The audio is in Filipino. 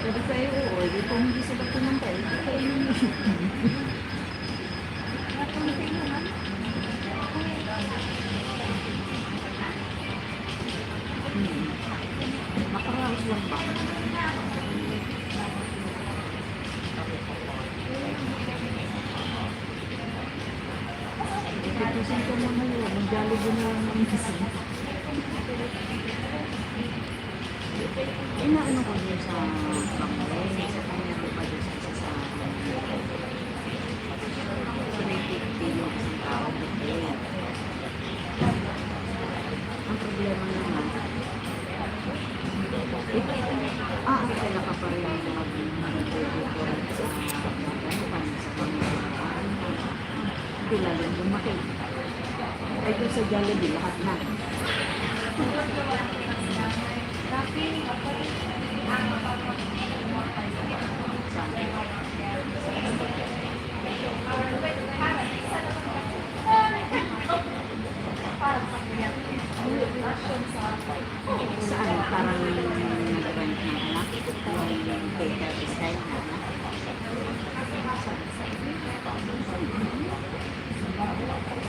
Sabi sa'yo, oo, di kung hindi sila pumunta, hindi kayo nyo. Nakaraos lang ba? Itutusin ko na ngayon, mag-jollibee na lang ng isa. Inaano ko din sa pangay, sa kanya ko pa doon sa isa sa 350 yung isang tao dito. Ang problema naman, ang talaga pa rin ang mga nag-report sa gano'n sa pangay. Pila lang lumaki. Ay doon sa Jollibee, lahat na.